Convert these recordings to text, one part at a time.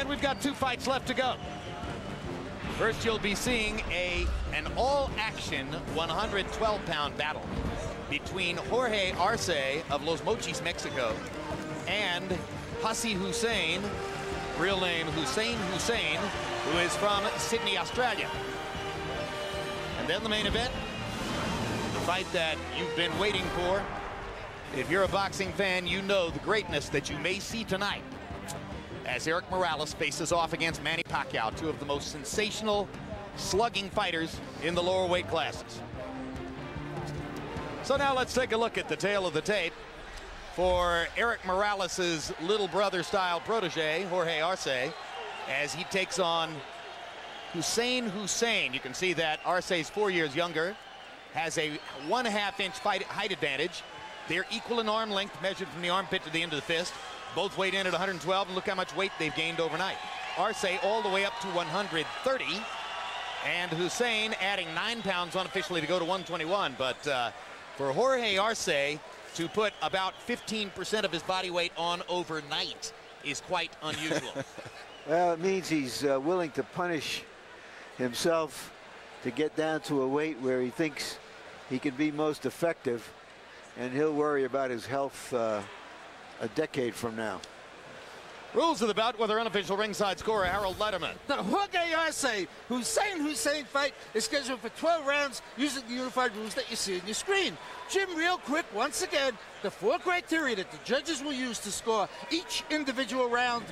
And we've got 2 fights left to go. First, you'll be seeing an all-action 112-pound battle between Jorge Arce of Los Mochis, Mexico, and Hussein Hussein, real name Hussein Hussein, who is from Sydney, Australia. And then the main event, the fight that you've been waiting for. If you're a boxing fan, you know the greatness that you may see tonight as Erik Morales faces off against Manny Pacquiao, 2 of the most sensational slugging fighters in the lower weight classes. So now let's take a look at the tail of the tape for Erik Morales' little brother style protege, Jorge Arce, as he takes on Hussein Hussein. You can see that Arce is 4 years younger, has a 1.5 inch height advantage. They're equal in arm length, measured from the armpit to the end of the fist. Both weighed in at 112, and look how much weight they've gained overnight. Arce all the way up to 130, and Hussein adding 9 pounds unofficially to go to 121. But for Jorge Arce to put about 15% of his body weight on overnight is quite unusual. Well, it means he's willing to punish himself to get down to a weight where he thinks he can be most effective, and he'll worry about his health a decade from now. Rules of the bout with our unofficial ringside scorer, Harold Letterman. The Jorge Arce Hussein Hussein fight is scheduled for 12 rounds using the unified rules that you see on your screen. Jim, real quick, once again, the 4 criteria that the judges will use to score each individual round: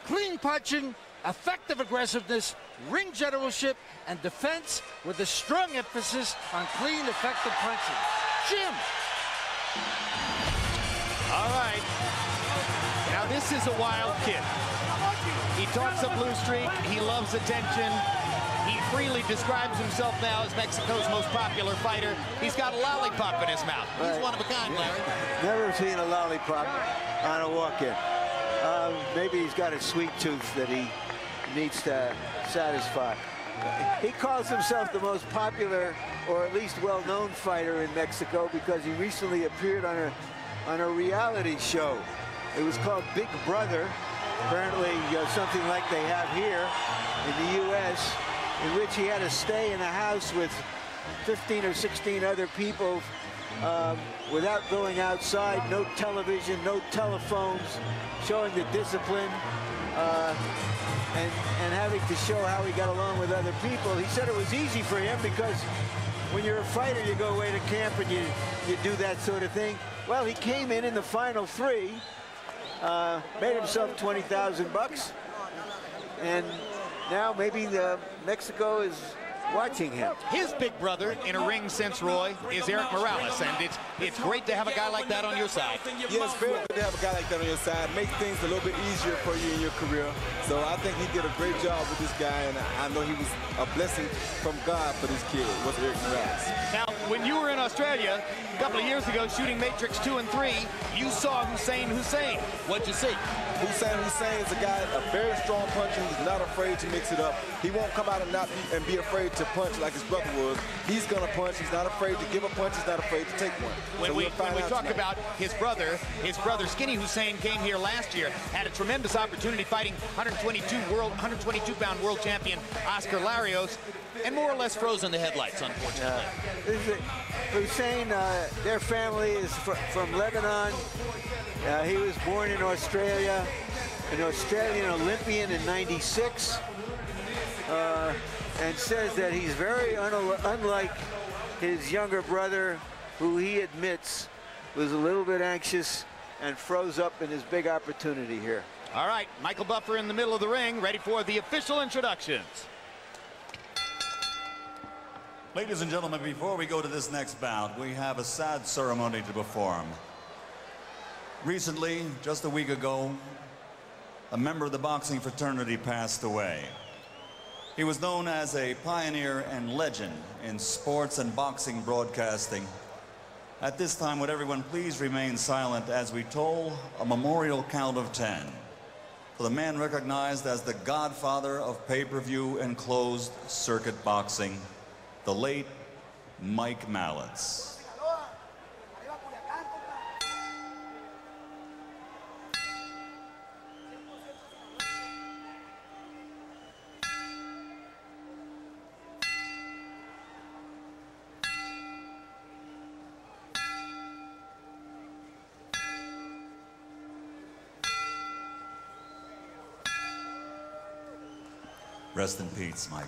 clean punching, effective aggressiveness, ring generalship, and defense, with a strong emphasis on clean, effective punching. Jim. All right. Now this is a wild kid. He talks a blue streak. He loves attention. He freely describes himself now as Mexico's most popular fighter. He's got a lollipop in his mouth. He's one of a kind, Larry. Never seen a lollipop on a walk-in. Maybe he's got a sweet tooth that he needs to satisfy. He calls himself the most popular, or at least well-known fighter in Mexico, because he recently appeared on a reality show. It was called Big Brother, apparently something like they have here in the U.S., in which he had to stay in a house with 15 or 16 other people without going outside, no television, no telephones, showing the discipline and having to show how he got along with other people. He said it was easy for him because when you're a fighter, you go away to camp and you do that sort of thing. Well, he came in the final 3, made himself 20,000 bucks, and now maybe Mexico is watching him. His big brother in a ring since Roy is Erik Morales, and it's great to have a guy like that on your side. Yeah, it's very good to have a guy like that on your side. Make things a little bit easier for you in your career. So I think he did a great job with this guy, and I know he was a blessing from God for this kid, was Erik Morales. Now, when you were in Australia a couple of years ago shooting Matrix 2 and 3, you saw Hussein Hussein. What'd you see? Hussein Hussein is a guy, a very strong puncher. He's not afraid to mix it up. He won't come out and be afraid to punch like his brother was. He's going to punch. He's not afraid to give a punch. He's not afraid to take one. When we talk about his brother Skinny Hussein came here last year, had a tremendous opportunity fighting 122-pound world champion Oscar Larios, and more or less frozen the headlights, unfortunately. Hussein, their family is from Lebanon. He was born in Australia, an Australian Olympian in '96, and says that he's very unlike his younger brother, who he admits was a little bit anxious and froze up in his big opportunity here. All right, Michael Buffer in the middle of the ring, ready for the official introductions. Ladies and gentlemen, before we go to this next bout, we have a sad ceremony to perform. Recently, just a week ago, a member of the boxing fraternity passed away. He was known as a pioneer and legend in sports and boxing broadcasting. At this time, would everyone please remain silent as we toll a memorial count of 10 for the man recognized as the godfather of pay-per-view and closed circuit boxing, the late Mike Mallets. Rest in peace, Mike.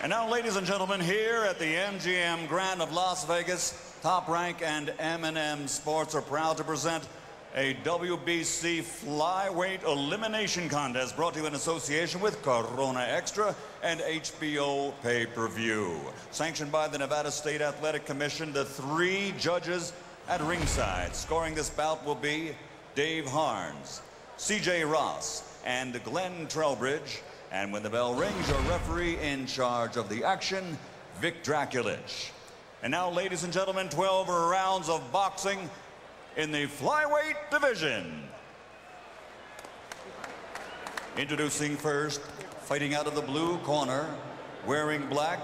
And now, ladies and gentlemen, here at the MGM Grand of Las Vegas, Top Rank and M&M Sports are proud to present a WBC flyweight elimination contest brought to you in association with Corona Extra and HBO Pay-Per-View. Sanctioned by the Nevada State Athletic Commission, the 3 judges at ringside. Scoring this bout will be Dave Harns, C.J. Ross, and Glenn Trowbridge. And when the bell rings, your referee in charge of the action, Vic Draculich. And now, ladies and gentlemen, 12 rounds of boxing in the flyweight division. Introducing first, fighting out of the blue corner, wearing black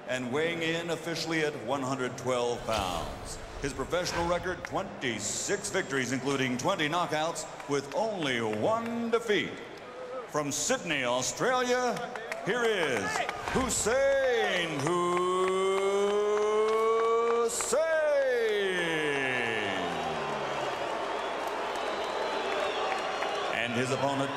and weighing in officially at 112 pounds. His professional record, 26 victories, including 20 knockouts, with only 1 defeat. From Sydney, Australia, here is Hussein Hussein. And his opponent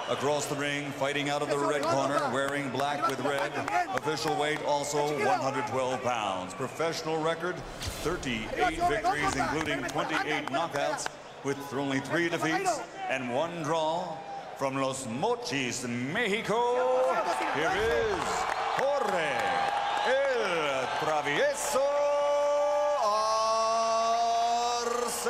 across the ring, fighting out of the red corner, wearing black with red. Official weight also 112 pounds. Professional record, 38 victories, including 28 knockouts, with only 3 defeats and 1 draw. From Los Mochis, Mexico, here is Jorge El Travieso Arce.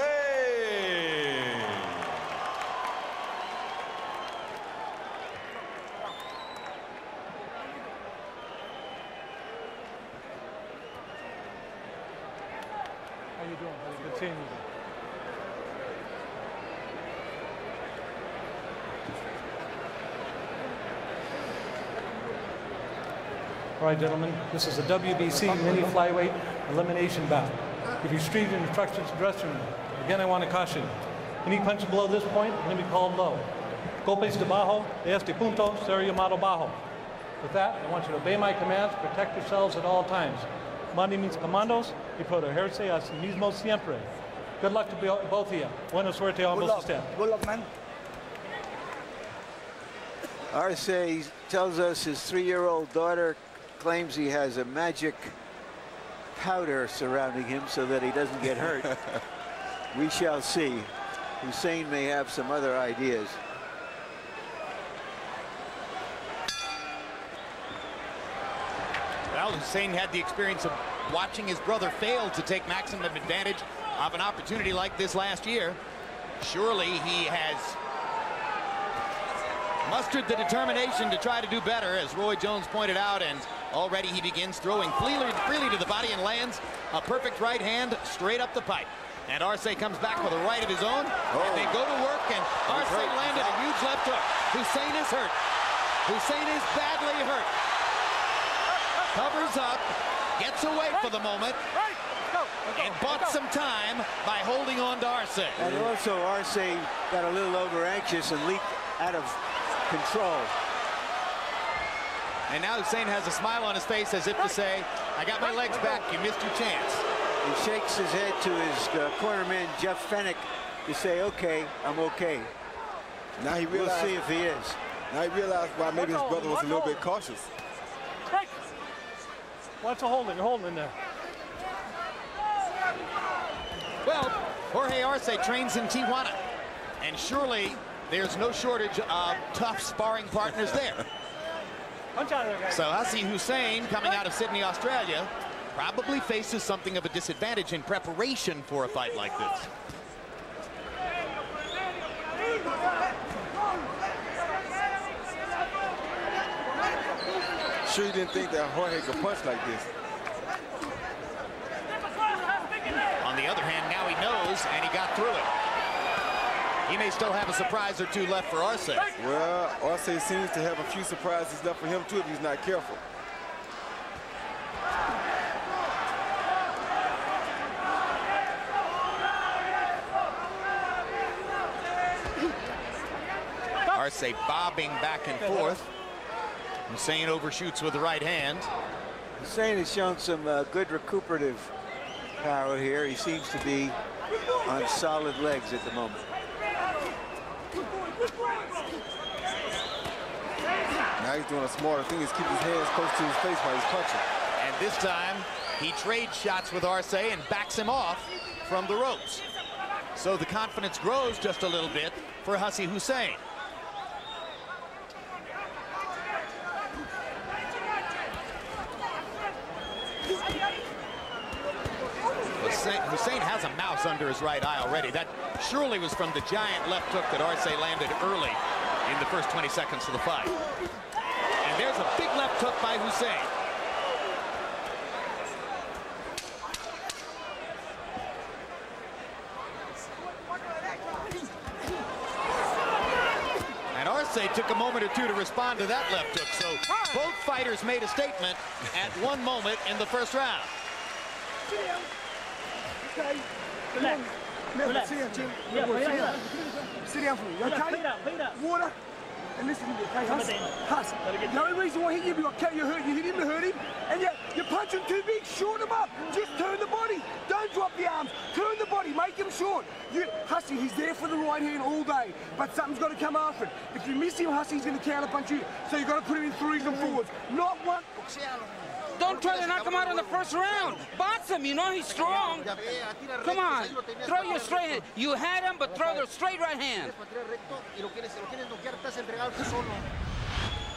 How you doing, buddy? Good seeing you. All right, gentlemen, this is a WBC mini flyweight elimination bout. Give you street instructions dressing room. Again, I want to caution you. Any punch below this point is going to be called low. Golpes debajo de este punto será llamado bajo. With that, I want you to obey my commands, protect yourselves at all times. Mande mis comandos y protegerse a sí mismo siempre. Good luck to both of you. Buena suerte a ambos ustedes. Good luck, man. Arce tells us his 3-year-old daughter claims he has a magic powder surrounding him so that he doesn't get hurt. We shall see. Hussein may have some other ideas. Well, Hussein had the experience of watching his brother fail to take maximum advantage of an opportunity like this last year. Surely he has mustered the determination to try to do better, as Roy Jones pointed out, and already he begins throwing freely to the body and lands a perfect right hand straight up the pipe. And Arce comes back with a right of his own, and they go to work, and Arce landed a huge left hook. Hussein is hurt. Hussein is badly hurt. Covers up, gets away for the moment, and bought some time by holding on to Arce. And also Arce got a little over anxious and leaped out of control. And now Hussein has a smile on his face as if to say, I got my legs back, you missed your chance. He shakes his head to his cornerman, Jeff Fennick, to say, okay, I'm okay. Now he We'll realized, see if he is. now he realized why maybe his brother was a little bit cautious. What's a holding? You're holding in there. Well, Jorge Arce trains in Tijuana, and surely there's no shortage of tough sparring partners there. Punch out of there, guys. So Hussein Hussein, coming out of Sydney, Australia, probably faces something of a disadvantage in preparation for a fight like this. Sure, you didn't think that Jorge could punch like this. On the other hand, now he knows, and he got through it. He may still have a surprise or two left for Arce. Well, Arce seems to have a few surprises left for him too if he's not careful. Arce bobbing back and forth. Hussein overshoots with the right hand. Hussein has shown some good recuperative power here. He seems to be on solid legs at the moment. Now he's doing a smarter thing, is keep his hands close to his face while he's punching. And this time, he trades shots with Arce and backs him off from the ropes. So the confidence grows just a little bit for Hussein Hussein. Hussein has a mouse under his right eye already. That surely was from the giant left hook that Arce landed early in the first 20 seconds of the fight. And there's a big left hook by Hussein. And Arce took a moment or two to respond to that left hook. So both fighters made a statement at one moment in the first round. Okay. Relax. Relax. Sit down. Yeah, sit down for me, okay? Water. And listen to me, okay, Hus? Hus, the only reason why he hit you, you hit him to hurt him, and you punch him too big, short him up. Just turn the body. Don't drop the arms. Turn the body. Make him short. Hussey, he's there for the right hand all day, but something's got to come after it. If you miss him, Hussey's going to counter punch you. So you've got to put him in threes and forwards. Not one. Don't try to knock him out in the first round. Box him, you know he's strong. Come on, throw your straight hand. You had him, but throw the straight right hand.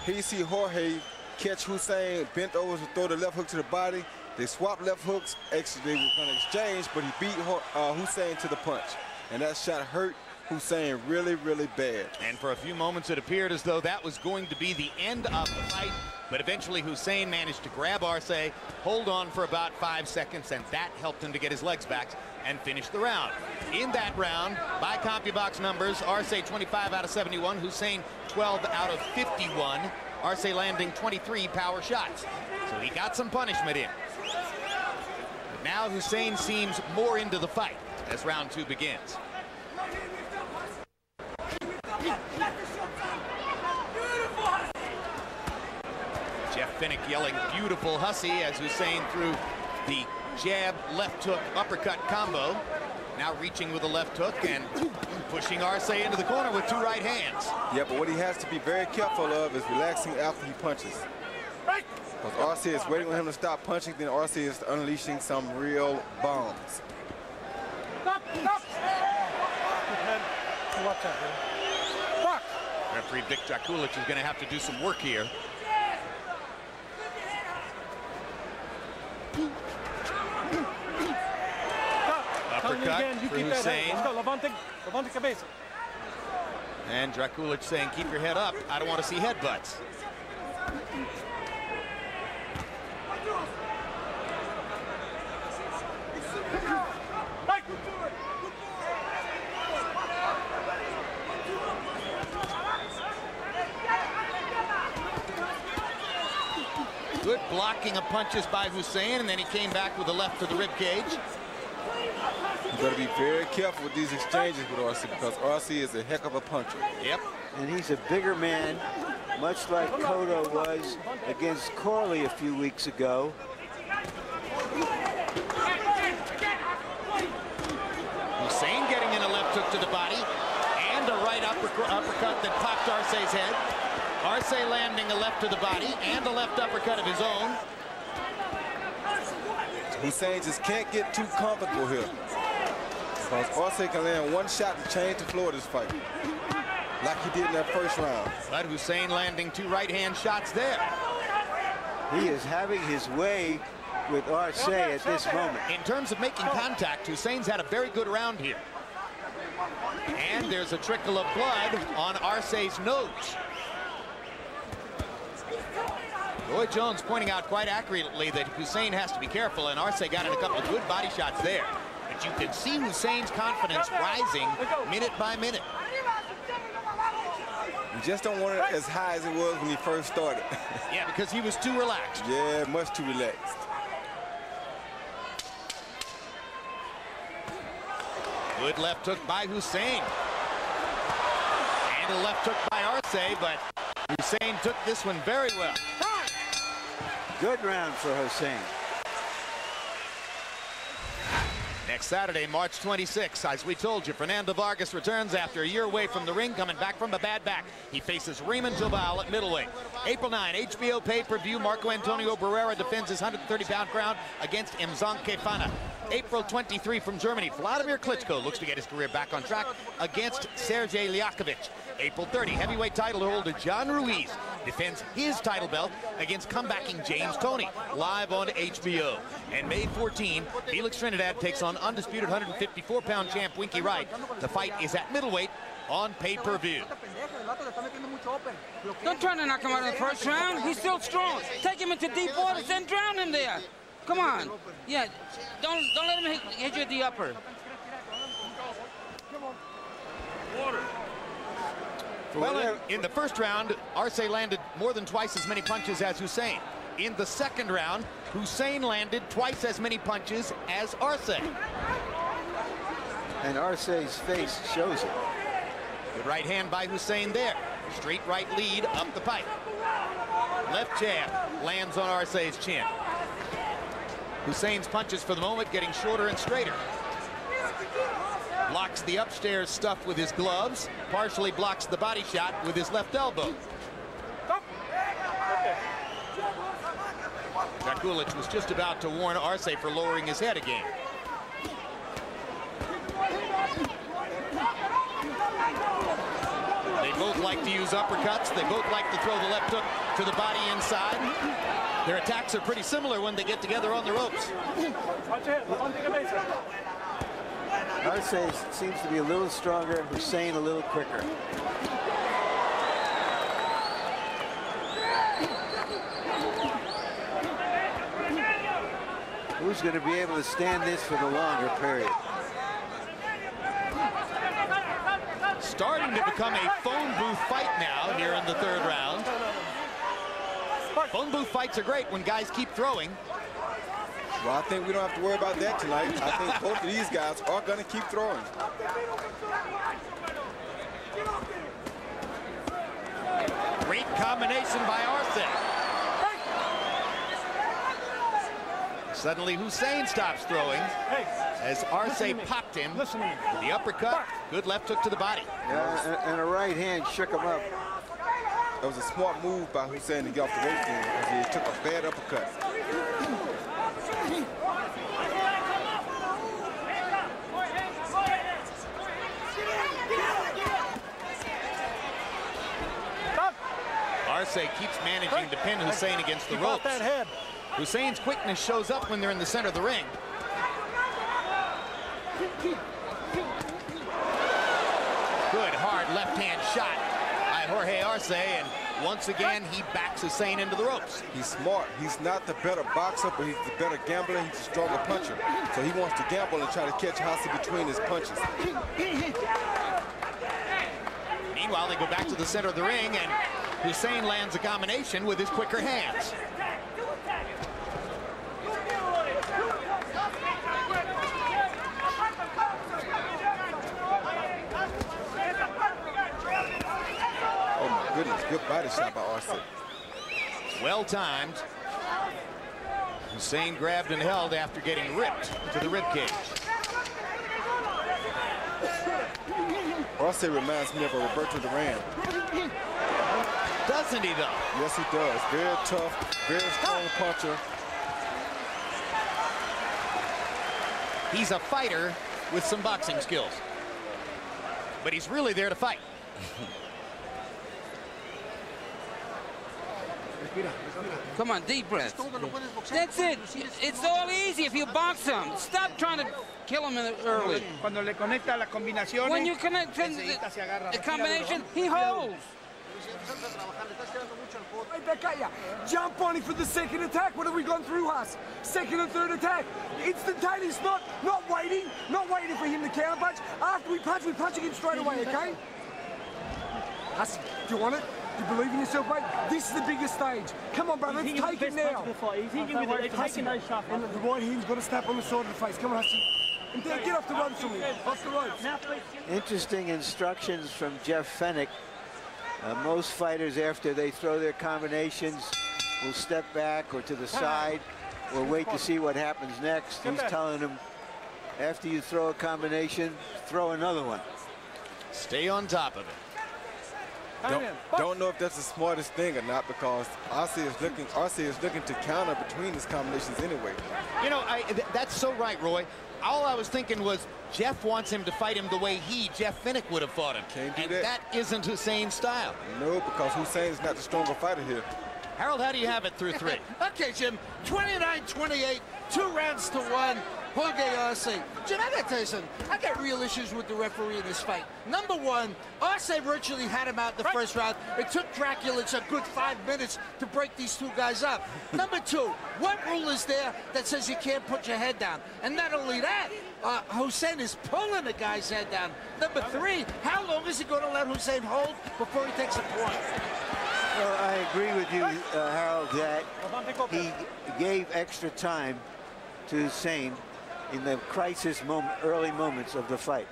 Here you see Jorge catch Hussein, bent over to throw the left hook to the body. They swapped left hooks. Actually, they were going to exchange, but he beat Hussein to the punch. And that shot hurt Hussein really, really bad. And for a few moments, it appeared as though that was going to be the end of the fight. But eventually, Hussein managed to grab Arce, hold on for about 5 seconds, and that helped him to get his legs back and finish the round. In that round, by CompuBox numbers, Arce 25 out of 71, Hussein 12 out of 51. Arce landing 23 power shots. So he got some punishment in. But now Hussein seems more into the fight as round 2 begins. Jeff Finnick yelling beautiful Hussey as Hussein threw the jab, left hook, uppercut combo. Now reaching with a left hook and pushing Arce into the corner with 2 right hands. Yeah, but what he has to be very careful of is relaxing after he punches. Because Arce is waiting on him to stop punching, then Arce is unleashing some real bombs. Stop! Stop! Watch out, man. Fuck! Referee Vic Drakulic is going to have to do some work here. Uppercut for Hussein. Levante cabeza. And Drakulic saying, keep your head up. I don't want to see headbutts. Good blocking of punches by Hussein, and then he came back with a left to the rib cage. You've got to be very careful with these exchanges with Arce because Arce is a heck of a puncher. Yep. And he's a bigger man, much like Cotto was against Corley a few weeks ago. Hussein getting in a left hook to the body and a right uppercut that popped Arce's head. Arce landing a left to the body and a left uppercut of his own. Hussein just can't get too comfortable here. Because Arce can land one shot and change the floor of this fight. Like he did in that first round. But Hussein landing 2 right-hand shots there. He is having his way with Arce at this moment. In terms of making contact, Hussein's had a very good round here. And there's a trickle of blood on Arce's nose. Roy Jones pointing out quite accurately that Hussein has to be careful, and Arce got in a couple of good body shots there. But you can see Hussein's confidence rising minute by minute. You just don't want it as high as it was when he first started. Yeah, because he was too relaxed. Yeah, much too relaxed. Good left hook by Hussein. And a left hook by Arce, but Hussein took this one very well. Good round for Hussein. Next Saturday, March 26th, as we told you, Fernando Vargas returns after a year away from the ring, coming back from a bad back. He faces Raymond Jobal at middleweight. April 9, HBO pay-per-view, Marco Antonio Barrera defends his 130-pound crown against Imzan Kefana. April 23 from Germany, Vladimir Klitschko looks to get his career back on track against Sergey Liakovic. April 30, heavyweight title holder John Ruiz defends his title belt against comebacking James Toney, live on HBO. And May 14, Felix Trinidad takes on undisputed 154-pound champ Winky Wright. The fight is at middleweight on pay-per-view. Don't try to knock him out in the first round. He's still strong. Take him into deep waters and drown him there. Come on. Yeah, don't let him hit you at the upper. Well, in the first round, Arce landed more than twice as many punches as Hussein. In the second round, Hussein landed twice as many punches as Arce. And Arce's face shows it. Good right hand by Hussein there. Straight right lead up the pipe. Left jab lands on Arce's chin. Hussein's punches for the moment getting shorter and straighter. Blocks the upstairs stuff with his gloves, partially blocks the body shot with his left elbow. Drakulic was just about to warn Arce for lowering his head again. They both like to use uppercuts. They both like to throw the left hook to the body inside. Their attacks are pretty similar when they get together on the ropes. Arce seems to be a little stronger, Hussein a little quicker. Who's going to be able to stand this for the longer period? Starting to become a phone booth fight now here in the third round. Phone booth fights are great when guys keep throwing. Well, I think we don't have to worry about that tonight. I think both of these guys are going to keep throwing. Great combination by Arce. Suddenly Hussein stops throwing as Arce popped him with the uppercut. Good left hook to the body. Yeah, and a right hand shook him up. That was a smart move by Hussein to get off the weight room because he took a bad uppercut. Arce keeps managing to pin Hussein against the ropes. Hussein's quickness shows up when they're in the center of the ring. Good hard left-hand shot by Jorge Arce, and once again he backs Hussein into the ropes. He's smart. He's not the better boxer, but he's the better gambler. He's a stronger puncher. So he wants to gamble and try to catch Arce between his punches. Meanwhile, they go back to the center of the ring, and Hussein lands a combination with his quicker hands. Oh my goodness, good body shot by Arce. Well timed. Hussein grabbed and held after getting ripped to the ribcage. Arce reminds me of a Roberto Duran. Doesn't he, though? Yes, he does. Very tough, very strong puncher. He's a fighter with some boxing skills. But he's really there to fight. Come on, deep breath. That's it. It's all easy if you box him. Stop trying to kill him early. When you connect the combination, he holds. Jump on him for the second attack. What have we gone through, Huss? Second and third attack. Instantaneous, not waiting for him to counter punch. After we punch him straight away, okay? Huss, do you want it? Do you believe in yourself, mate? This is the biggest stage. Come on, brother, let's take it now. And the right hand's got to snap on the side of the face. Come on, Hussy. And get off the ropes from me. Off the ropes. Interesting instructions from Jeff Fennick. Most fighters, after they throw their combinations, will step back or to the side or wait to see what happens next. He's telling them, after you throw a combination, throw another one. Stay on top of it. Don't know if that's the smartest thing or not, because Arce is looking to counter between his combinations anyway. You know, that's so right, Roy. All I was thinking was Jeff wants him to fight him the way Jeff Finnick, would have fought him. Can't do and that. That isn't Hussein's style. No, because Hussein's not the stronger fighter here. Harold, how do you have it through 3? Okay, Jim, 29-28, 2 rounds to 1. Jorge Arce. Jim, I gotta tell you something. I got real issues with the referee in this fight. Number one, Arce virtually had him out in the first round. It took Draculich a good 5 minutes to break these 2 guys up. Number 2, what rule is there that says you can't put your head down? And not only that, Hussein is pulling the guy's head down. Number 3, how long is he going to let Hussein hold before he takes a point? Well, I agree with you, Harold, that he gave extra time to Hussein in the crisis early moments of the fight.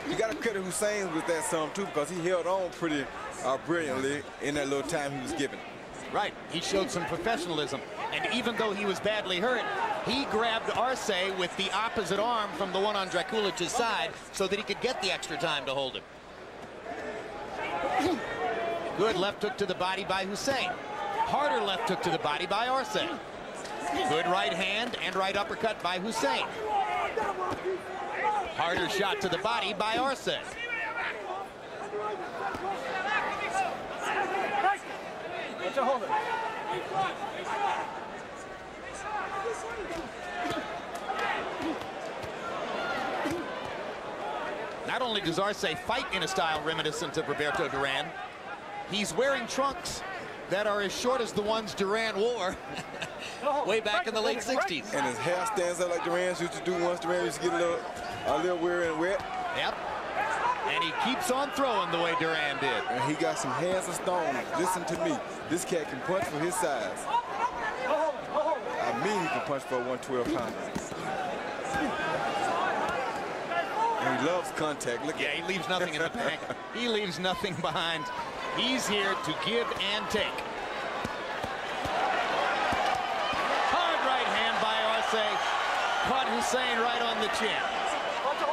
You got to credit Hussein with that some too, because he held on pretty brilliantly in that little time he was given. Right, he showed some professionalism, and even though he was badly hurt, he grabbed Arce with the opposite arm from the one on Draculich's side so that he could get the extra time to hold him. Good left hook to the body by Hussein. Harder left hook to the body by Arce. Good right hand and right uppercut by Hussein. Harder shot to the body by Arce. Not only does Arce fight in a style reminiscent of Roberto Duran, he's wearing trunks that are as short as the ones Duran wore way back in the late 60s. And his hair stands up like Duran's used to do once Duran used to get a little weary and wet. Yep. And he keeps on throwing the way Duran did. And he got some hands of stone. Listen to me. This cat can punch for his size. I mean, he can punch for a 112-pounder. And he loves contact. Look, yeah, he leaves nothing in the bank. He leaves nothing behind. He's here to give and take. Hard right hand by Arce. Caught Hussein right on the chin.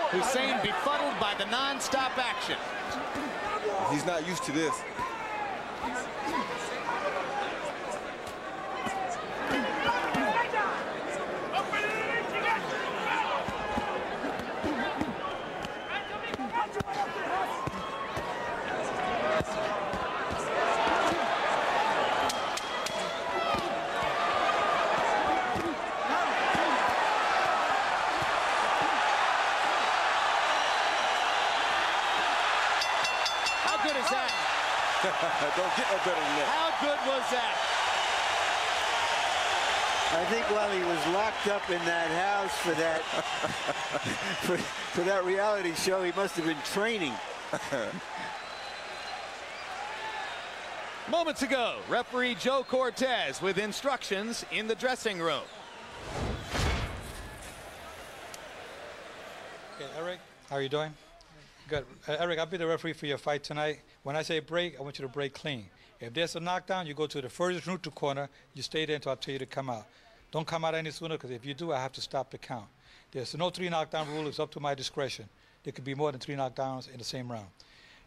Hussein befuddled by the non-stop action. He's not used to this. Don't get no better than that. How good was that? I think while he was locked up in that house for that for that reality show, he must have been training. Moments ago, referee Joe Cortez with instructions in the dressing room. Okay, Eric, how are you doing? Good. Eric, I'll be the referee for your fight tonight. When I say break, I want you to break clean. If there's a knockdown, you go to the furthest neutral corner. You stay there until I tell you to come out. Don't come out any sooner, because if you do, I have to stop the count. There's no 3 knockdown rule. It's up to my discretion. There could be more than 3 knockdowns in the same round.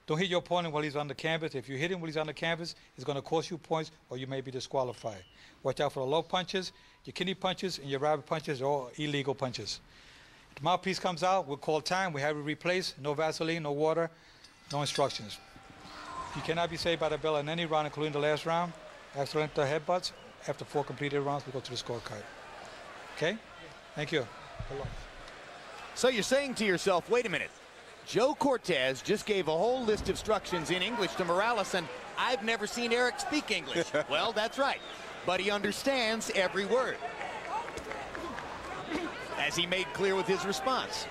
Don't hit your opponent while he's on the canvas. If you hit him while he's on the canvas, it's going to cost you points, or you may be disqualified. Watch out for the low punches. Your kidney punches and your rabbit punches are all illegal punches. If the mouthpiece comes out, we'll call time. We have it replaced. No Vaseline, no water, no instructions. You cannot be saved by the bell in any round, including the last round. Accidental headbutts. After 4 completed rounds, we go to the scorecard. Okay? Thank you. So you're saying to yourself, wait a minute. Joe Cortez just gave a whole list of instructions in English to Morales, and I've never seen Eric speak English. Well, that's right. But he understands every word, as he made clear with his response.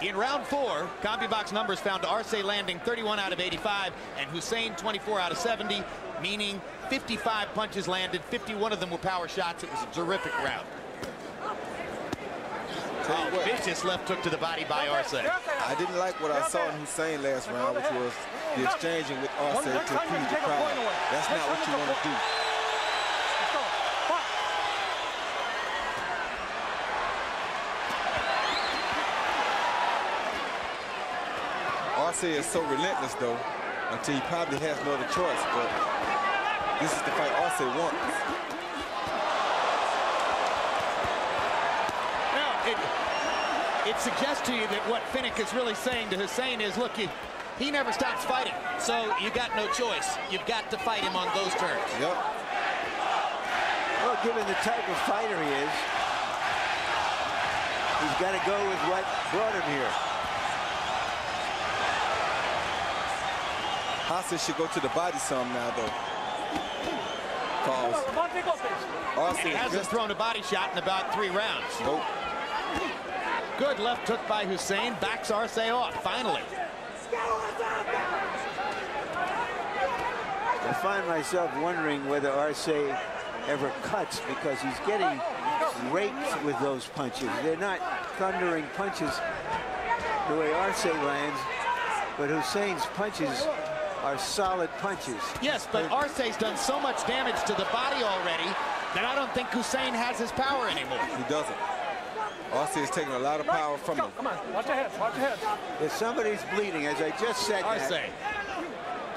In round 4, CompuBox numbers found Arce landing 31 out of 85 and Hussein 24 out of 70, meaning 55 punches landed, 51 of them were power shots. It was a terrific round. Vicious left hook to the body by Arce. I didn't like what I saw in Hussein last round, which was the exchanging with Arce to appease the crowd. That's not what you want to do. Arce is so relentless, though, until he probably has no other choice. But this is the fight Arce wants. It suggests to you that what Finnick is really saying to Hussein is, look, he never stops fighting, so you got no choice. You've got to fight him on those terms. Yep. Well, given the type of fighter he is, he's got to go with what brought him here. Arce should go to the body some now, though. Arce and he hasn't thrown a body shot in about 3 rounds. Nope. Good left hook by Hussein. Backs Arce off, finally. I find myself wondering whether Arce ever cuts, because he's getting raked with those punches. They're not thundering punches the way Arce lands, but Hussein's punches are solid punches. Yes, but Arce's done so much damage to the body already that I don't think Hussein has his power anymore. He doesn't. Arce is taking a lot of power from him. Come on, watch your head, watch your head. If somebody's bleeding, as I just said Arce. that,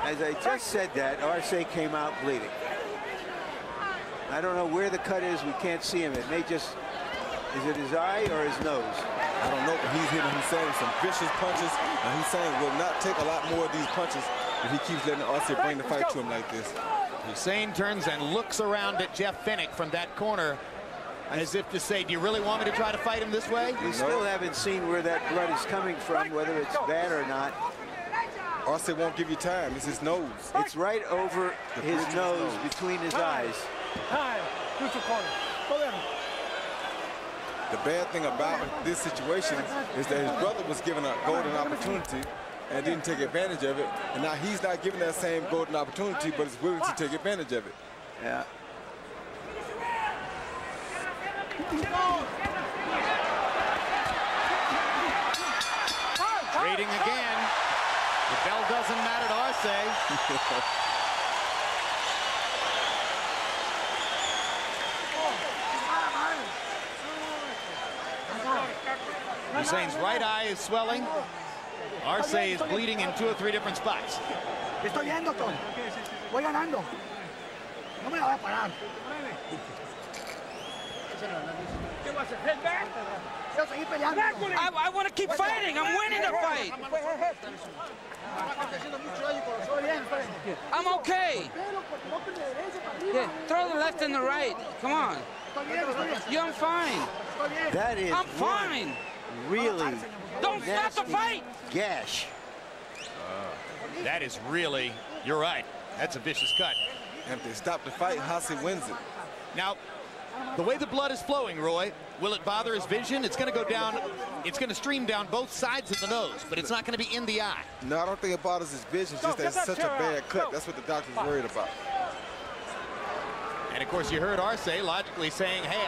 as I just said that, Arce came out bleeding. I don't know where the cut is. We can't see him. It may just, is it his eye or his nose? I don't know, but he's hitting Hussein with some vicious punches, and Hussein will not take a lot more of these punches if he keeps letting Arce bring the fight to him like this. Hussein turns and looks around at Jeff Finnick from that corner, as if to say, do you really want me to try to fight him this way? We still haven't seen where that blood is coming from, whether it's bad or not. Arce won't give you time. It's his nose. It's right over his nose, between his eyes. Time. Neutral corner. Go there. The bad thing about this situation is that his brother was given a golden opportunity and didn't take advantage of it. And now he's not given that same golden opportunity, but is willing to take advantage of it. Yeah. Trading again. The bell doesn't matter to Arce. Hussein's right eye is swelling. Arce is bleeding in 2 or 3 different spots. Estoy yendo, Tom. Voy ganando. No me la voy a parar. ¿Qué vas a hacer? Head back? Quiero seguir peleando. I want to keep fighting. I'm winning the fight. I'm okay. Yeah, throw the left and the right. Come on. Yeah, I'm fine. That is I'm fine. Really Don't stop the fight. gash. That is really, you're right. That's a vicious cut. And if they stop the fight, Hussein wins it. Now, the way the blood is flowing, Roy, will it bother his vision? It's going to go down, it's going to stream down both sides of the nose, but it's not going to be in the eye. No, I don't think it bothers his vision. It's just that it's such a bad cut. That's what the doctor's worried about. And, of course, you heard Arce logically saying, hey,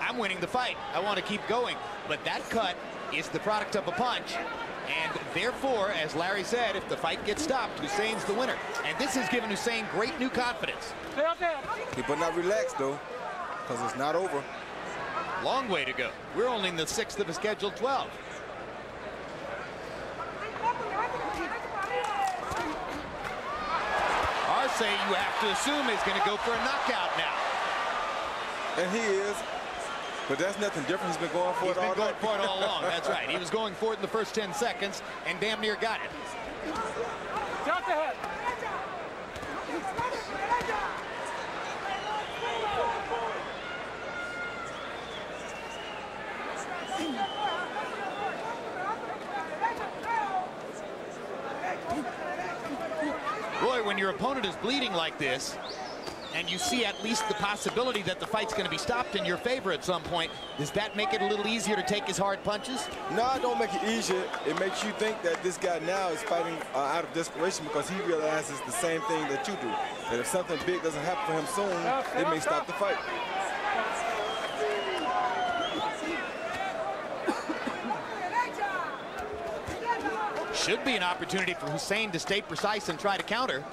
I'm winning the fight. I want to keep going. But that cut is the product of a punch. And therefore, as Larry said, if the fight gets stopped, Hussein's the winner. And this has given Hussein great new confidence. He better not relax, though, because it's not over. Long way to go. We're only in the 6th of a scheduled 12. Arce, you have to assume, is going to go for a knockout now. And he is. But that's nothing different. He's been going for it all He's been going for it all along. That's right. He was going for it in the first 10 seconds and damn near got it. Drop the head. Roy, when your opponent is bleeding like this, and you see at least the possibility that the fight's going to be stopped in your favor at some point, does that make it a little easier to take his hard punches? No, it don't make it easier. It makes you think that this guy now is fighting out of desperation because he realizes the same thing that you do. That if something big doesn't happen for him soon, it may stop the fight. Should be an opportunity for Hussein to stay precise and try to counter.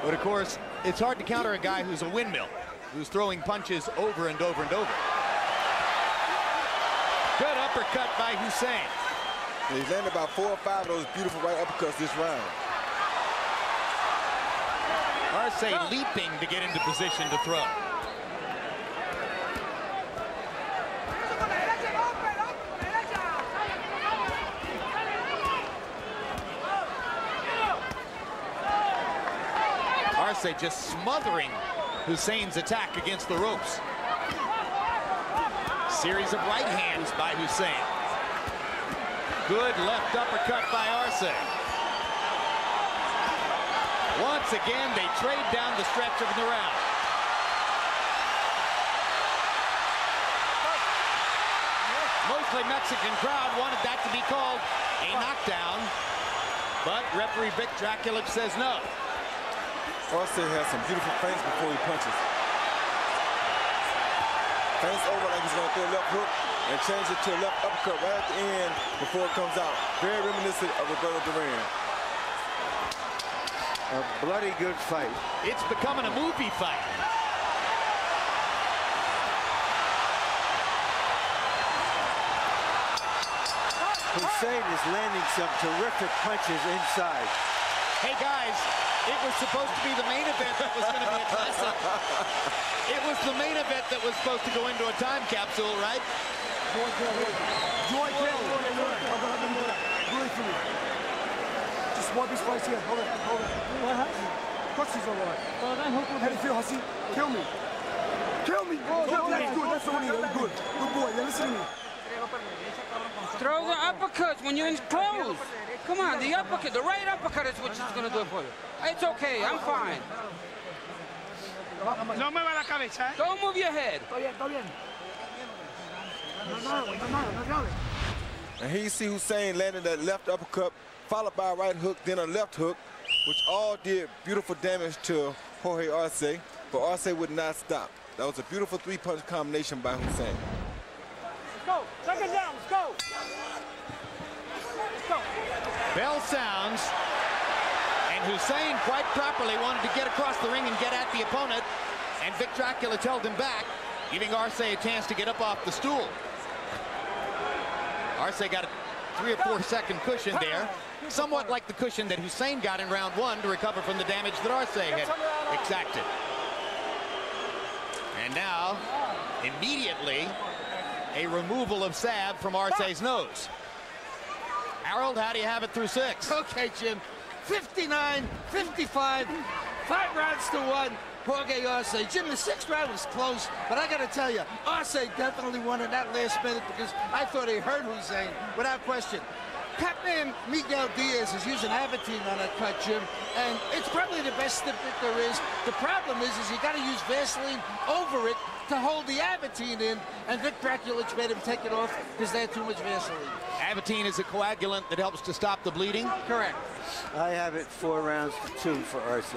But of course, it's hard to counter a guy who's a windmill, who's throwing punches over and over and over. Good uppercut by Hussein. And he's landed about 4 or 5 of those beautiful right uppercuts this round. Arce leaping to get into position to throw. Arce just smothering Hussein's attack against the ropes. Series of right hands by Hussein. Good left uppercut by Arce. Once again, they trade down the stretch of the round. Mostly Mexican crowd wanted that to be called a knockdown, but referee Vic Draculich says no. Arce has some beautiful feints before he punches. Feints over like he's going to throw a left hook and change it to a left uppercut right at the end before it comes out. Very reminiscent of Roberto Duran. A bloody good fight. It's becoming a movie fight. Hussein is landing some terrific punches inside. Hey guys, it was supposed to be the main event that was going to be a classic. It was the main event that was supposed to go into a time capsule, right? Just wipe his face here. Hold it, hold it. What happened? Costy's all right. How do you feel, Hussein? Kill me. Kill me. Kill me. That's good. That's all you need. Good. Good boy. Yeah, listen to me. Throw the uppercuts when you're in close. Come on, the uppercut, the right uppercut is what she's going to do for you. It's okay, I'm fine. No mueva la cabeza, eh? Don't move your head. Está bien. No. And here you see Hussein landing that left uppercut, followed by a right hook, then a left hook, which all did beautiful damage to Jorge Arce, but Arce would not stop. That was a beautiful three-punch combination by Hussein. Let's go. Take it down. Let's go. Bell sounds, and Hussein quite properly wanted to get across the ring and get at the opponent, and Vic Draculich held him back, giving Arce a chance to get up off the stool. Arce got a 3 or 4 second cushion there, somewhat like the cushion that Hussein got in round 1 to recover from the damage that Arce had exacted. And now, immediately, a removal of salve from Arce's nose. Harold, how do you have it through 6? Okay, Jim. 59, 55, 5 rounds to 1. Jorge Arce. Jim, the 6th round was close, but I got to tell you, Arce definitely won in that last minute because I thought he hurt Hussein, without question. Catman Miguel Diaz is using Aventine on that cut, Jim, and it's probably the best stip that there is. The problem is you got to use Vaseline over it to hold the Aventine in, and Vic Draculich made him take it off because they had too much Vaseline. Aventine is a coagulant that helps to stop the bleeding? Correct. I have it 4 rounds to 2 for Arce.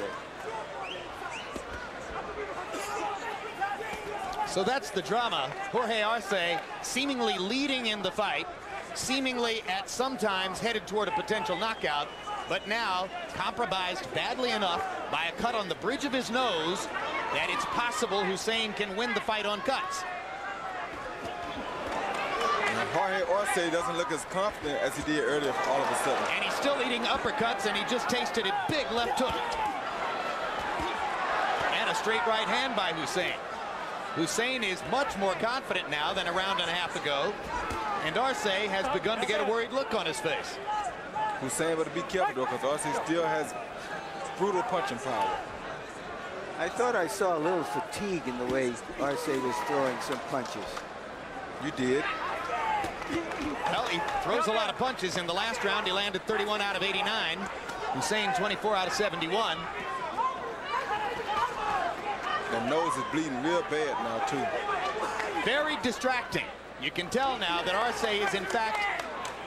So that's the drama. Jorge Arce seemingly leading in the fight, seemingly at sometimes headed toward a potential knockout, but now compromised badly enough by a cut on the bridge of his nose that it's possible Hussein can win the fight on cuts. And Jorge Arce doesn't look as confident as he did earlier all of a sudden. And he's still eating uppercuts, and he just tasted a big left hook. And a straight right hand by Hussein. Hussein is much more confident now than a round and a half ago, and Arce has begun to get a worried look on his face. Hussein better be careful though, because Arce still has brutal punching power. I thought I saw a little fatigue in the way Arce was throwing some punches. You did. Well, he throws a lot of punches. In the last round, he landed 31 out of 89. Hussein 24 out of 71. The nose is bleeding real bad now, too. Very distracting. You can tell now that Arce is, in fact,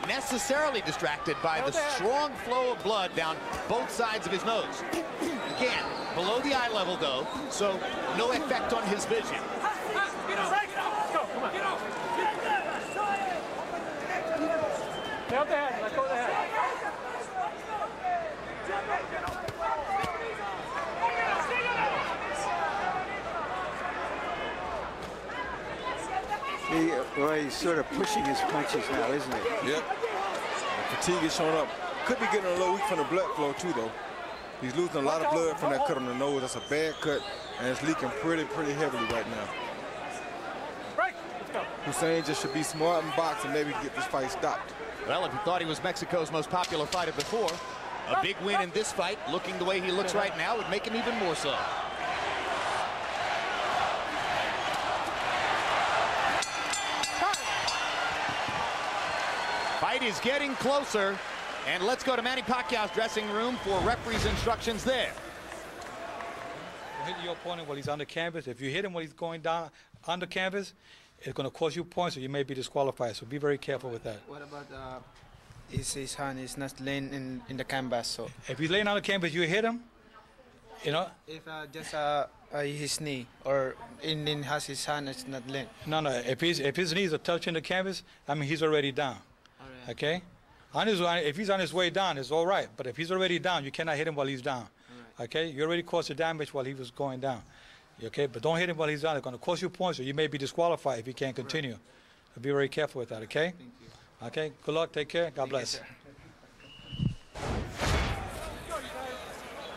necessarily distracted by the strong flow of blood down both sides of his nose. Again, below the eye level, though, so no effect on his vision. Get up the head. Let go of the head. Well, he's sort of pushing his punches now, isn't he? Yep. fatigue is showing up. Could be getting a little weak from the blood flow too, though. He's losing a lot of blood from that cut on the nose. That's a bad cut, and it's leaking pretty heavily right now. Hussein just should be smart and box and maybe get this fight stopped. Well, if you thought he was Mexico's most popular fighter before, a big win in this fight, looking the way he looks right now, would make him even more so. Fight is getting closer, and let's go to Manny Pacquiao's dressing room for referee's instructions there. You hit your opponent while he's on the canvas. If you hit him while he's going down on the canvas, it's going to cost you points, so you may be disqualified. So be very careful with that. What about his hand is not laying in the canvas? So if he's laying on the canvas, you hit him. You know. If just his knee or in has his hand, it's not laying. No. If his knees are touching the canvas, I mean he's already down. All right. Okay. If he's on his way down, it's all right. But if he's already down, you cannot hit him while he's down. Right. Okay. You already caused the damage while he was going down. Okay, but don't hit him while he's down. It's going to cost you points, so you may be disqualified if he can't continue. So be very careful with that, okay? Thank you. Okay, good luck. Take care. God bless.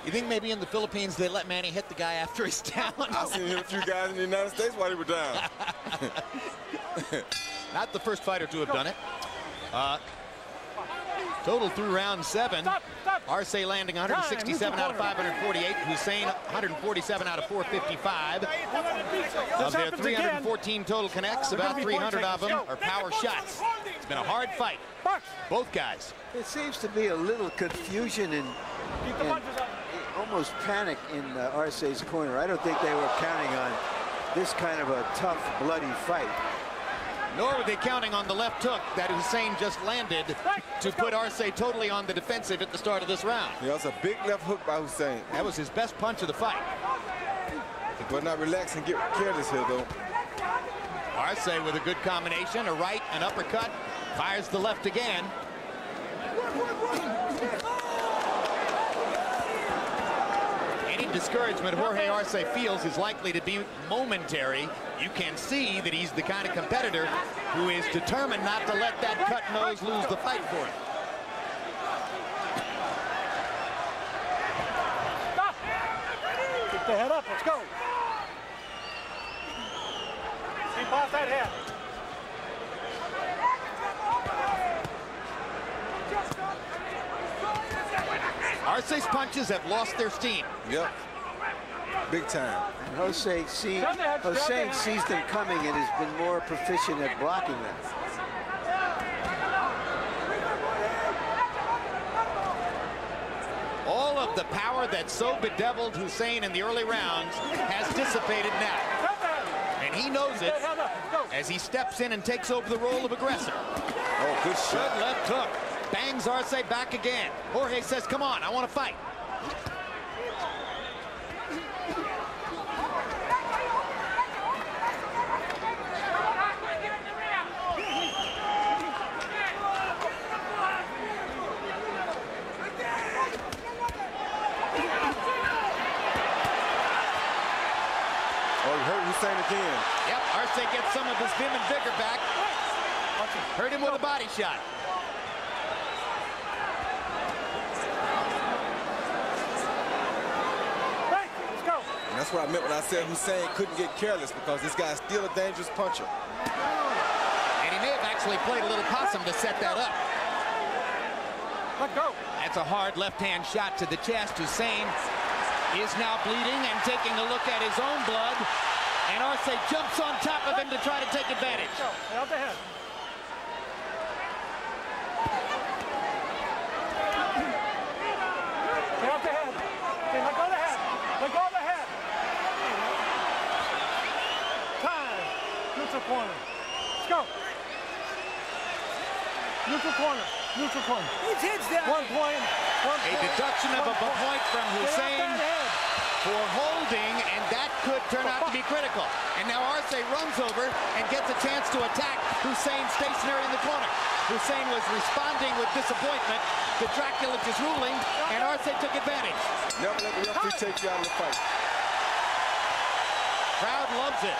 You think maybe in the Philippines they let Manny hit the guy after he's down? I've seen him hit a few guys in the United States while he was down. Not the first fighter to have done it. Total through round 7. Arce landing 167 out of 548. Hussein 147 out of 455. Of their 314 total connects, about 300 of them are power shots. It's been a hard fight. Both guys. There seems to be a little confusion and almost panic in Arce's corner. I don't think they were counting on this kind of a tough, bloody fight. Nor were they counting on the left hook that Hussein just landed to put Arce totally on the defensive at the start of this round. Yeah, it's a big left hook by Hussein. That was his best punch of the fight. He better not relax and get careless here, though. Arce with a good combination, a right, an uppercut, fires the left again. Any discouragement Jorge Arce feels is likely to be momentary. You can see that he's the kind of competitor who is determined not to let that cut nose lose the fight for him. Stop! Keep the head up, let's go. See past that head. Arce's punches have lost their steam. Yep. Big time. And Hussein sees them coming and has been more proficient at blocking them. All of the power that so bedeviled Hussein in the early rounds has dissipated now. And he knows it as he steps in and takes over the role of aggressor. Oh, good shot. Good left hook. Bangs Arce back again. Jorge says, come on, I want to fight. Oh, he hurt Hussein again. Yep, Arce gets some of his vim and vigor back. Hurt him with a body shot. And that's what I meant when I said Hussein couldn't get careless, because this guy's still a dangerous puncher. And he may have actually played a little possum to set that up. Let go. That's a hard left-hand shot to the chest. Hussein is now bleeding and taking a look at his own blood. And Arce jumps on top of him to try to take advantage. Stay out the head. Stay out the head. Okay, let go of the head. Let go of the head. Time. Neutral corner. Let's go. Neutral corner. Neutral corner. His head's down. 1 point. A deduction of a point from Hussein for holding, and that could turn out to be critical. And now Arce runs over and gets a chance to attack Hussein stationary in the corner. Hussein was responding with disappointment to Dracula's ruling, and Arce took advantage. Never let the referee take you out of the fight. Crowd loves it.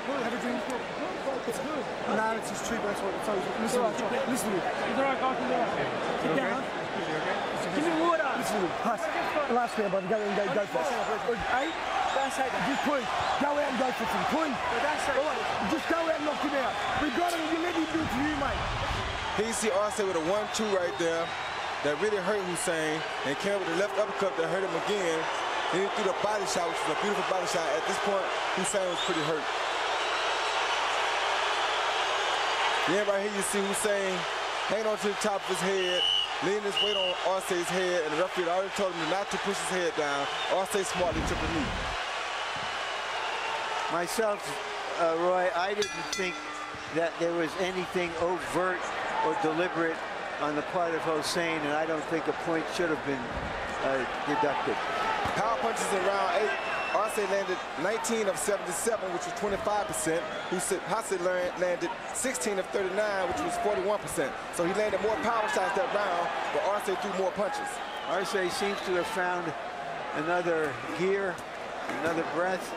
Have a drink. It's good. No, it's just cheap. That's what it tells you. Listen to me. Listen to me. Sit down. Give me water. Listen to me. Pass. The last round, brother. Go in and go for it. Hey? Don't say that. Just please. Go out and go for some. Please. Don't say that. Just go out and knock him out. We got him and you let him do it to you, mate. Here you see Arce with a 1-2 right there that really hurt Hussein, and came with the left uppercut that hurt him again. Then he threw the body shot, which was a beautiful body shot. At this point, Hussein was pretty hurt. Then right here you see Hussein hanging on to the top of his head, leaning his weight on Arce's head, and the referee already told him not to push his head down. Arce smartly took a knee. Myself, Roy, I didn't think that there was anything overt or deliberate on the part of Hussein, and I don't think a point should have been deducted. Power punches in round 8. Arce landed 19 of 77, which was 25%. Hussein landed 16 of 39, which was 41%. So he landed more power shots that round, but Arce threw more punches. Arce seems to have found another gear, another breath.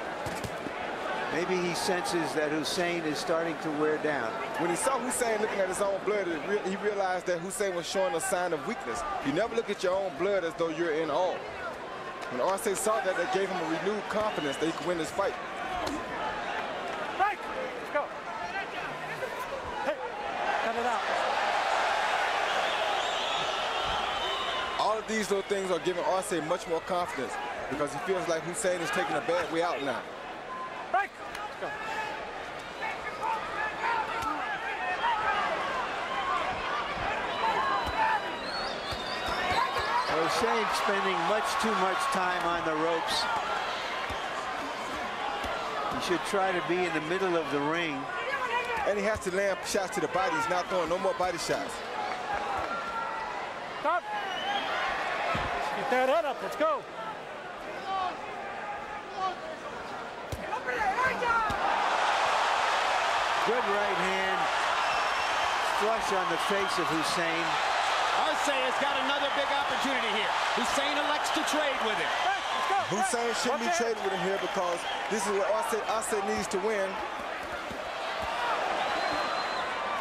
Maybe he senses that Hussein is starting to wear down. When he saw Hussein looking at his own blood, he realized that Hussein was showing a sign of weakness. You never look at your own blood as though you're in awe. When Arce saw that, that gave him a renewed confidence that he could win this fight. Right, let's go. Hey, cut it out. All of these little things are giving Arce much more confidence because he feels like Hussein is taking a bad way out now. Right, let's go. Hussein spending much too much time on the ropes. He should try to be in the middle of the ring. And he has to land shots to the body. He's not throwing no more body shots. Stop. Get that head up. Let's go. Good right hand. Flush on the face of Hussein. Arce has got another big opportunity here. Hussein elects to trade with him. Hussein shouldn't be trading with him here because this is what Arce needs to win.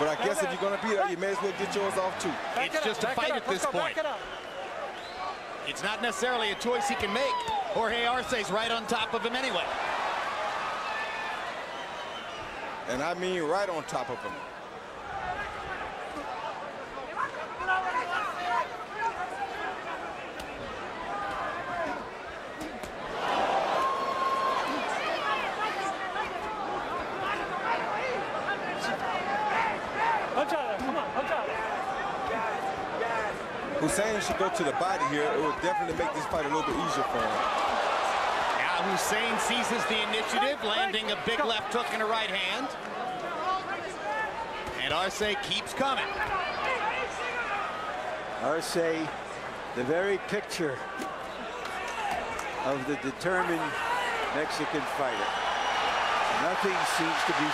But I guess if you're going to be there, you may as well get yours off too. It's just a fight at this point. It's not necessarily a choice he can make. Jorge Arce's right on top of him anyway. And I mean right on top of him. Hussein should go to the body here. It will definitely make this fight a little bit easier for him. Now Hussein seizes the initiative, landing a big left hook and a right hand. And Arce keeps coming. Arce, the very picture of the determined Mexican fighter. Nothing seems to be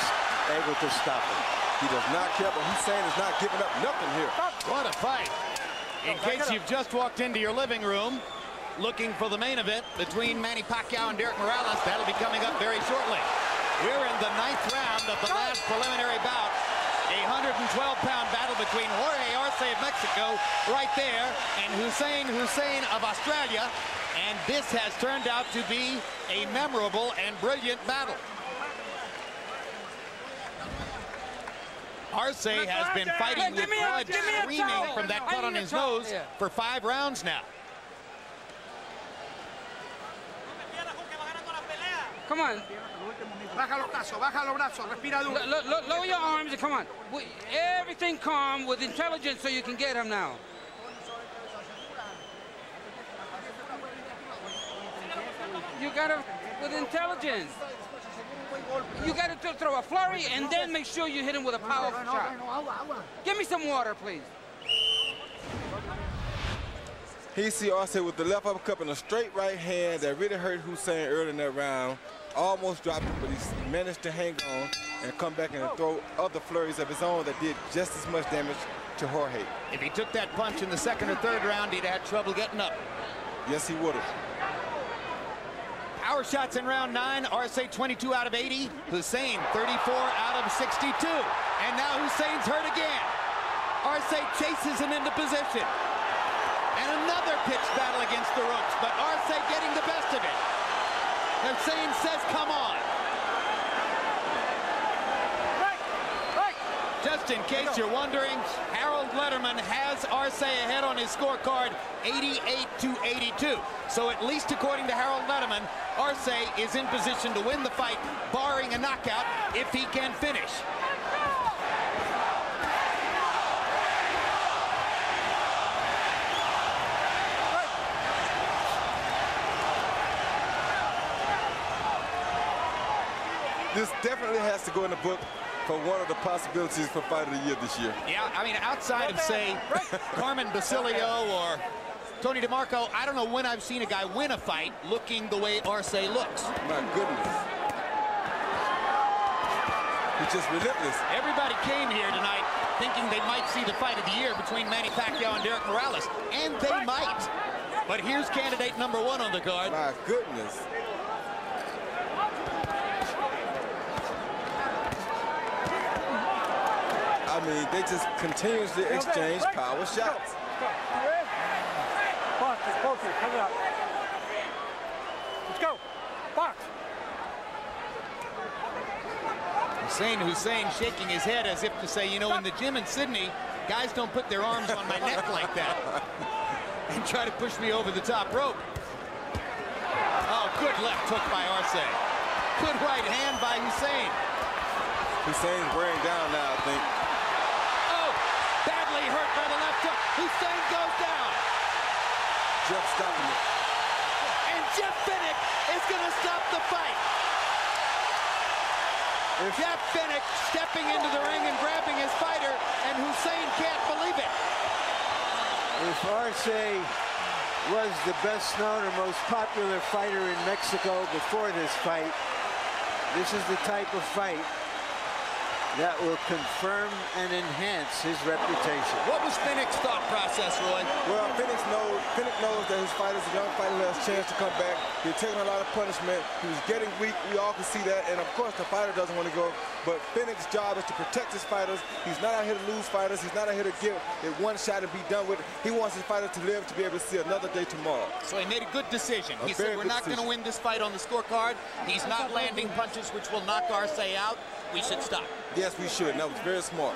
able to stop him. He does not care, but Hussein is not giving up nothing here. What a fight. In case you've just walked into your living room looking for the main event between Manny Pacquiao and Derek Morales, that'll be coming up very shortly. We're in the 9th round of the last preliminary bout. A 112-pound battle between Jorge Arce of Mexico right there and Hussein Hussein of Australia. And this has turned out to be a memorable and brilliant battle. Arce has been fighting with blood streaming from that cut on his nose for 5 rounds now. Come on. Lower your arms and come on. Everything calm with intelligence so you can get him now. You gotta, with intelligence. You got to throw a flurry and then make sure you hit him with a powerful shot. Give me some water, please. He see Arce with the left uppercut and a straight right hand that really hurt Hussein early in that round. Almost dropped him, but he managed to hang on and come back and throw other flurries of his own that did just as much damage to Jorge. If he took that punch in the 2nd or 3rd round, he'd had trouble getting up. Yes, he would have. Power 34 shots in round 9. Arce 22 out of 80. Hussein 34 out of 62. And now Hussein's hurt again. Arce chases him into position. And another pitched battle against the ropes, but Arce getting the best of it. Hussein says, come on. Just in case you're wondering, Harold Letterman has Arce ahead on his scorecard, 88-82. So at least according to Harold Letterman, Arce is in position to win the fight, barring a knockout, if he can finish. This definitely has to go in the book for one of the possibilities for Fight of the Year this year. Yeah, I mean, outside of, say, Carmen Basilio or Tony DeMarco, I don't know when I've seen a guy win a fight looking the way Arce looks. My goodness. He's just relentless. Everybody came here tonight thinking they might see the fight of the year between Manny Pacquiao and Derek Morales, and they might. But here's candidate number 1 on the card. My goodness. I mean, they just continuously exchange power shots. Box, closer, cover up. Let's go. Box. Hussein Hussein shaking his head as if to say, you know, in the gym in Sydney, guys don't put their arms on my neck like that and try to push me over the top rope. Oh, good left hook by Arce. Good right hand by Hussein. Hussein's wearing down now, I think. Badly hurt by the left hook. Hussein goes down. Jeff stopping it. And Jeff Finnick is going to stop the fight. Jeff Finnick stepping into the ring and grabbing his fighter, and Hussein can't believe it. If Arce was the best known or most popular fighter in Mexico before this fight, this is the type of fight that will confirm and enhance his reputation. What was Finnick's thought process, Roy? Well, Finnick knows that his fighter's a young fighter who has a chance to come back. He's taking a lot of punishment. He was getting weak. We all can see that. And, of course, the fighter doesn't want to go. But Finnick's job is to protect his fighters. He's not out here to lose fighters. He's not out here to get it one shot and be done with it. He wants his fighter to live to be able to see another day tomorrow. So he made a good decision. He said, we're not going to win this fight on the scorecard. He's not landing punches which will knock Arce out. We should stop. Yes, we should. That was very smart.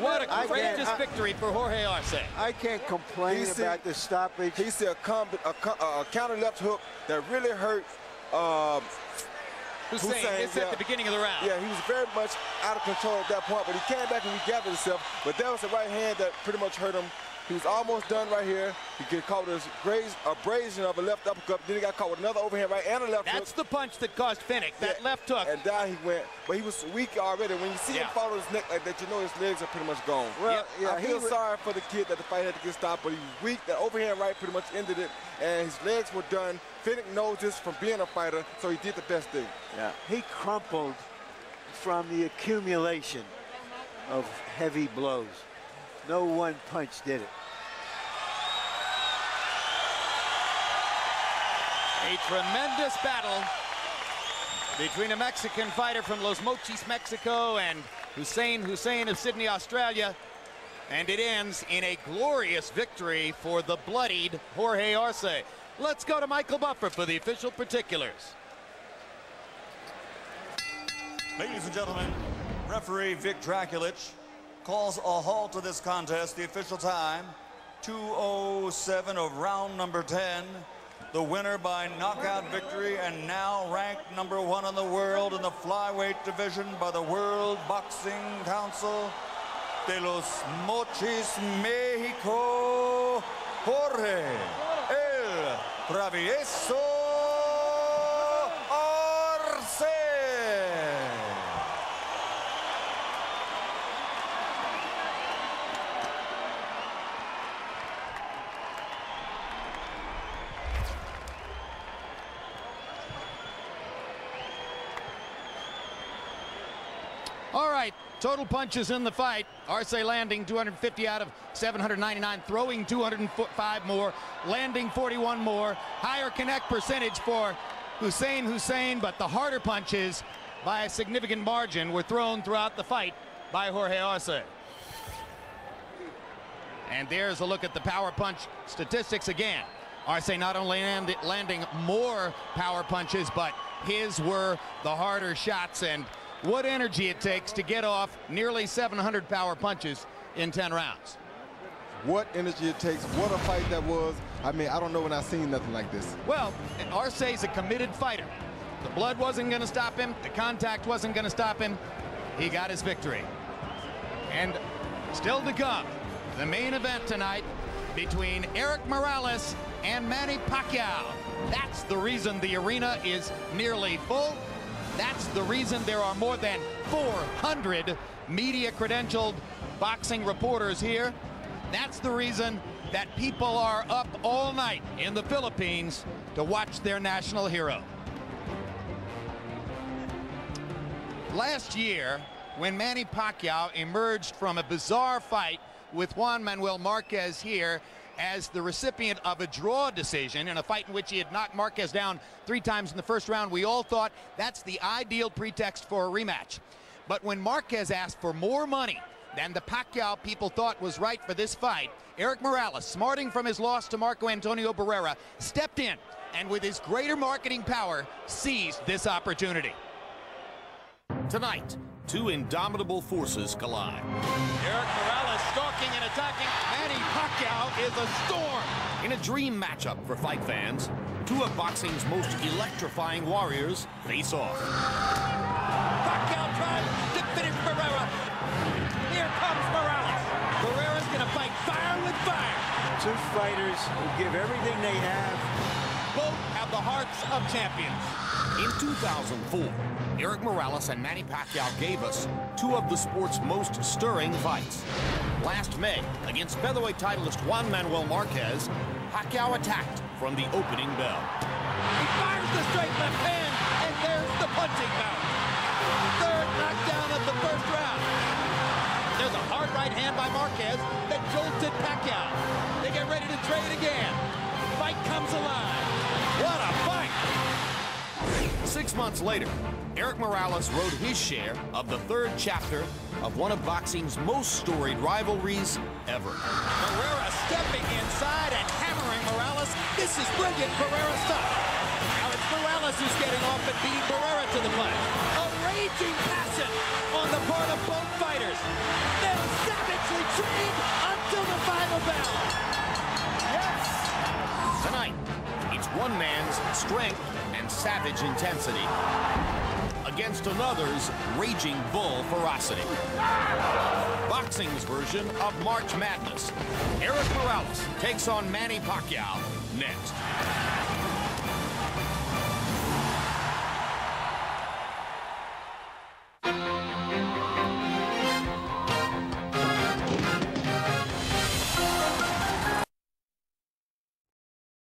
What a courageous victory for Jorge Arce. I can't complain about the stoppage. He said a counter left hook that really hurt Hussein. It's at the beginning of the round. Yeah, he was very much out of control at that point, but he came back and regathered himself. But that was the right hand that pretty much hurt him. He was almost done right here. He get caught with a abrasion of a left uppercut. Then he got caught with another overhand right and a left hook. That's the punch that caused Finnick, that left hook. And down he went. But he was weak already. When you see him follow his neck like that, you know his legs are pretty much gone. Well, I feel sorry for the kid that the fight had to get stopped, but he was weak. That overhand right pretty much ended it, and his legs were done. Finnick knows this from being a fighter, so he did the best thing. Yeah, he crumpled from the accumulation of heavy blows. No one punch did it. A tremendous battle between a Mexican fighter from Los Mochis, Mexico, and Hussein Hussein of Sydney, Australia. And it ends in a glorious victory for the bloodied Jorge Arce. Let's go to Michael Buffer for the official particulars. Ladies and gentlemen, referee Vic Draculich calls a halt to this contest. The official time, 2:07 of round number 10. The winner by knockout victory and now ranked number 1 in the world in the flyweight division by the World Boxing Council de los Mochis, Mexico, Jorge El Travieso Arce. All right, total punches in the fight. Arce landing 250 out of 799, throwing 205 more, landing 41 more. Higher connect percentage for Hussein Hussein, but the harder punches by a significant margin were thrown throughout the fight by Jorge Arce. And there's a look at the power punch statistics again. Arce not only landing more power punches, but his were the harder shots. And what energy it takes to get off nearly 700 power punches in 10 rounds. What energy it takes, what a fight that was. I mean, I don't know when I've seen nothing like this. Well, Arce's a committed fighter. The blood wasn't going to stop him. The contact wasn't going to stop him. He got his victory. And still to come, the main event tonight between Erik Morales and Manny Pacquiao. That's the reason the arena is nearly full. That's the reason there are more than 400 media-credentialed boxing reporters here. That's the reason that people are up all night in the Philippines to watch their national hero. Last year, when Manny Pacquiao emerged from a bizarre fight with Juan Manuel Marquez here as the recipient of a draw decision in a fight in which he had knocked Marquez down 3 times in the first round, we all thought that's the ideal pretext for a rematch. But when Marquez asked for more money than the Pacquiao people thought was right for this fight, Erik Morales, smarting from his loss to Marco Antonio Barrera, stepped in and with his greater marketing power seized this opportunity. Tonight, 2 indomitable forces collide. Erik Morales stalking and attacking. Manny Pacquiao is a storm. In a dream matchup for fight fans, 2 of boxing's most electrifying warriors face off. Pacquiao tries to finish Barrera. Here comes Morales. Barrera's going to fight fire with fire. 2 fighters who give everything they have. Both have the hearts of champions. In 2004, Erik Morales and Manny Pacquiao gave us 2 of the sport's most stirring fights. Last May, against featherweight titleist Juan Manuel Marquez, Pacquiao attacked from the opening bell. He fires the straight left hand, and there's the punching bout. 3rd knockdown of the first round. There's a hard right hand by Marquez that jolted Pacquiao. They get ready to trade again. Fight comes alive. What a fight! 6 months later, Erik Morales wrote his share of the 3rd chapter of one of boxing's most storied rivalries ever. Barrera stepping inside and hammering Morales. This is brilliant Barrera stuff. Now it's Morales who's getting off and beating Barrera to the punch. A raging passion on the part of both fighters. They'll savagely trade until the final bell. Yes! Tonight, it's one man's strength and savage intensity against another's raging bull ferocity. Boxing's version of March Madness. Erik Morales takes on Manny Pacquiao next.